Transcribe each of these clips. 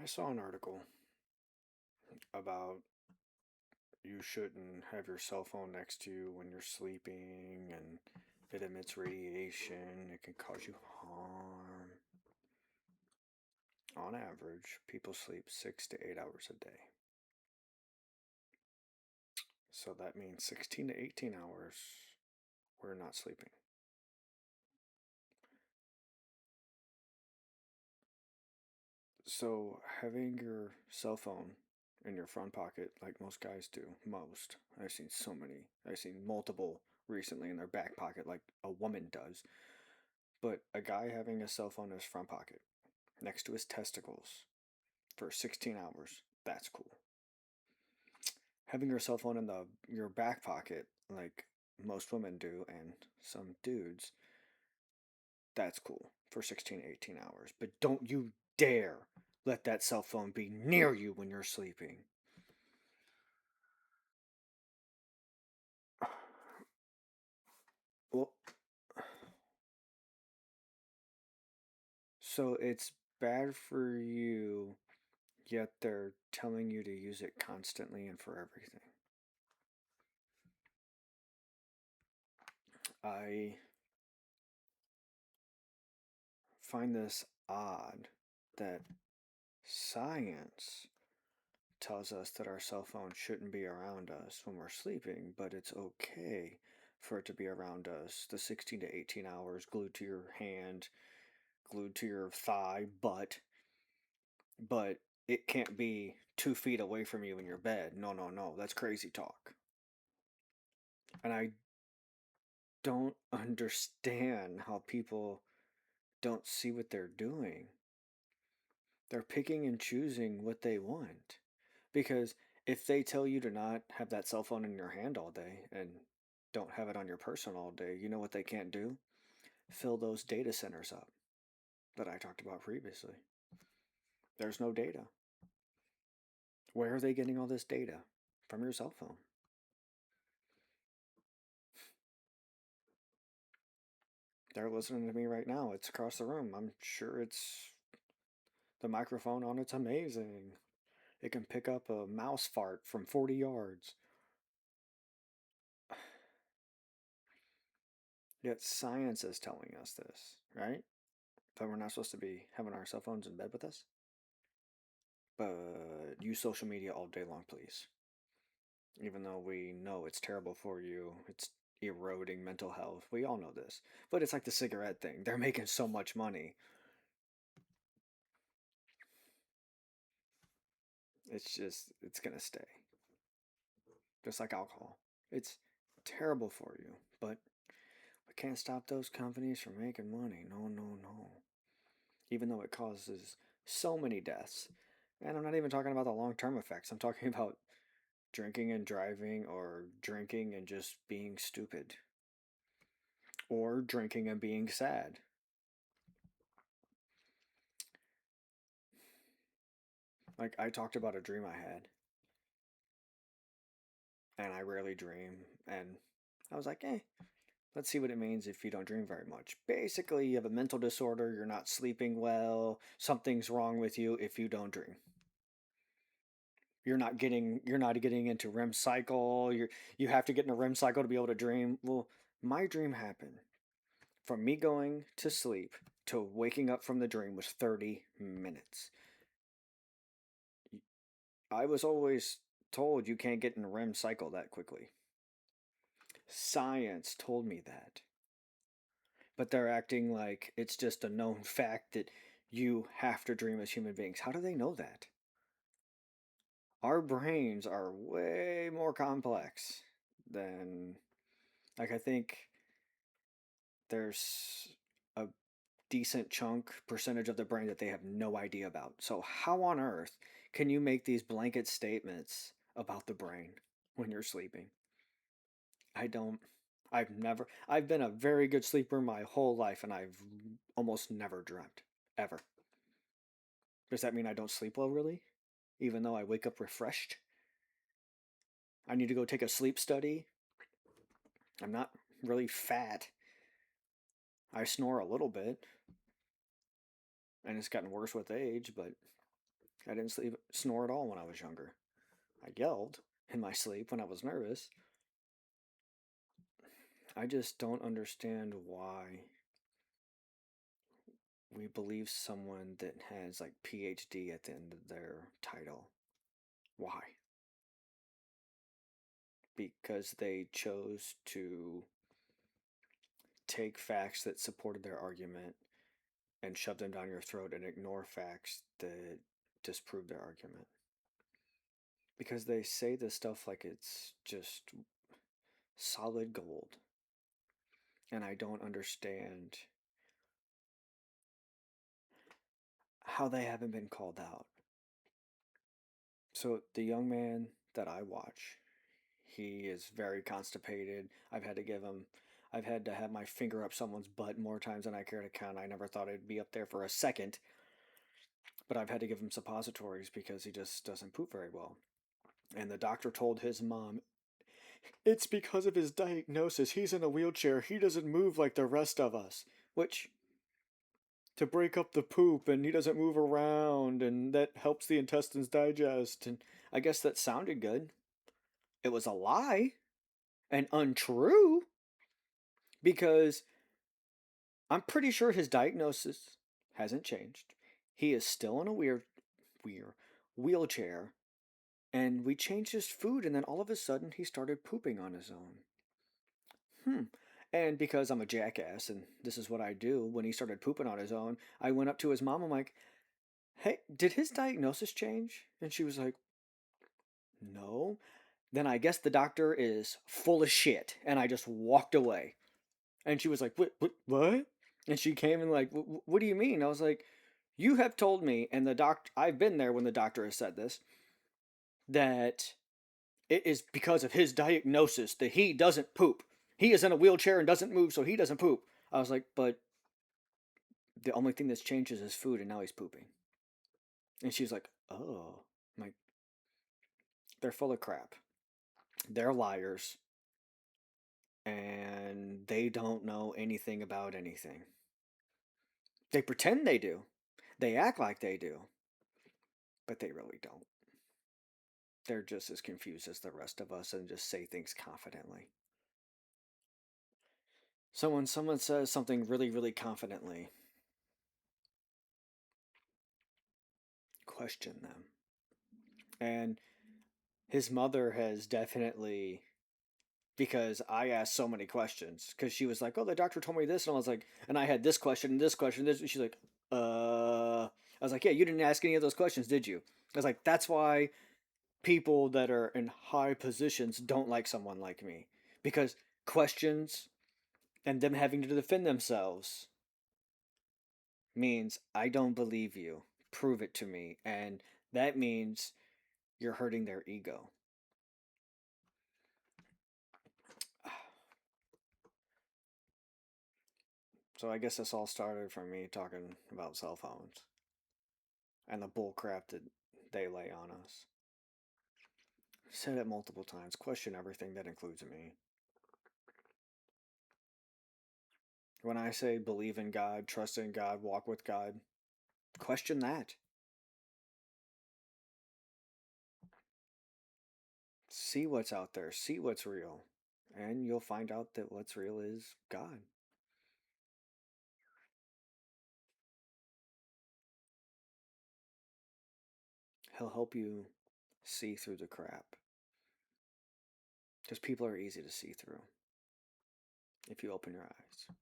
I saw an article about you shouldn't have your cell phone next to you when you're sleeping and it emits radiation. It can cause you harm. On average, people sleep 6 to 8 hours a day. So that means 16 to 18 hours we're not sleeping. So having your cell phone in your front pocket, like most guys do, most. I've seen so many. I've seen multiple recently in their back pocket, like a woman does. But a guy having a cell phone in his front pocket next to his testicles for 16 hours, that's cool. Having your cell phone in your back pocket, like most women do and some dudes, that's cool for 16 to 18 hours. But don't you dare let that cell phone be near you when you're sleeping. Well, so it's bad for you, yet they're telling you to use it constantly and for everything. I find this odd that science tells us that our cell phone shouldn't be around us when we're sleeping, but it's okay for it to be around us the 16 to 18 hours glued to your hand, glued to your thigh, but it can't be 2 feet away from you in your bed. No, no, no. That's crazy talk. And I don't understand how people don't see what they're doing. They're picking and choosing what they want. Because if they tell you to not have that cell phone in your hand all day and don't have it on your person all day, you know what they can't do? Fill those data centers up that I talked about previously. There's no data. Where are they getting all this data? From your cell phone. They're listening to me right now. It's across the room. I'm sure it's the microphone on it's amazing. It can pick up a mouse fart from 40 yards. Yet science is telling us this, right? That we're not supposed to be having our cell phones in bed with us. But use social media all day long, please. Even though we know it's terrible for you, it's eroding mental health. We all know this. But it's like the cigarette thing. They're making so much money. It's gonna stay. Just like alcohol. It's terrible for you, but we can't stop those companies from making money. No, no, no. Even though it causes so many deaths. And I'm not even talking about the long term effects. I'm talking about drinking and driving, or drinking and just being stupid, or drinking and being sad. Like, I talked about a dream I had, and I rarely dream, and I was like, let's see what it means if you don't dream very much. Basically, you have a mental disorder, you're not sleeping well, something's wrong with you if you don't dream. You're not getting into REM cycle. You have to get in a REM cycle to be able to dream. Well, my dream happened from me going to sleep to waking up from the dream was 30 minutes. I was always told you can't get in a REM cycle that quickly. Science told me that. But they're acting like it's just a known fact that you have to dream as human beings. How do they know that? Our brains are way more complex than, like, I think there's a decent chunk percentage of the brain that they have no idea about. So how on earth can you make these blanket statements about the brain when you're sleeping? I don't I've been a very good sleeper my whole life, and I've almost never dreamt ever. Does that mean I don't sleep well, really? Even though I wake up refreshed? I need to go take a sleep study. I'm not really fat. I snore a little bit, and it's gotten worse with age, but I didn't snore at all when I was younger. I yelled in my sleep when I was nervous. I just don't understand why we believe someone that has like PhD at the end of their title. Why? Because they chose to take facts that supported their argument and shove them down your throat and ignore facts that disprove their argument. Because they say this stuff like it's just solid gold. And I don't understand how they haven't been called out. So, the young man that I watch, he is very constipated. I've had to have my finger up someone's butt more times than I care to count. I never thought it'd be up there for a second, but I've had to give him suppositories because he just doesn't poop very well. And the doctor told his mom, it's because of his diagnosis. He's in a wheelchair. He doesn't move like the rest of us. Which, to break up the poop, and he doesn't move around, and that helps the intestines digest. And I guess that sounded good. It was a lie and untrue because I'm pretty sure his diagnosis hasn't changed. He is still in a weird wheelchair, and we changed his food, and then all of a sudden he started pooping on his own. And because I'm a jackass, and this is what I do, when he started pooping on his own, I went up to his mom. I'm like, hey, did his diagnosis change? And she was like, no. Then I guess the doctor is full of shit. And I just walked away. And she was like, what? And she came and like, what do you mean? I was like, you have told me, and the doctor, I've been there when the doctor has said this, that it is because of his diagnosis that he doesn't poop. He is in a wheelchair and doesn't move, so he doesn't poop. I was like, but the only thing that's changed is his food, and now he's pooping. And she's like, oh. I'm like, they're full of crap. They're liars. And they don't know anything about anything. They pretend they do. They act like they do. But they really don't. They're just as confused as the rest of us and just say things confidently. So when someone says something really, really confidently, question them. And his mother has definitely, because I asked so many questions, because she was like, oh, the doctor told me this, and I was like, and I had this question and this question, this, and she's like, I was like, yeah, you didn't ask any of those questions, did you? I was like, that's why people that are in high positions don't like someone like me, because questions and them having to defend themselves means I don't believe you. Prove it to me. And that means you're hurting their ego. So I guess this all started from me talking about cell phones and the bull crap that they lay on us. Said it multiple times. Question everything that includes me. When I say believe in God, trust in God, walk with God, question that. See what's out there, see what's real, and you'll find out that what's real is God. He'll help you see through the crap. Because people are easy to see through if you open your eyes.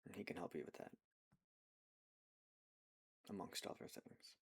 And he can help you with that, amongst other things.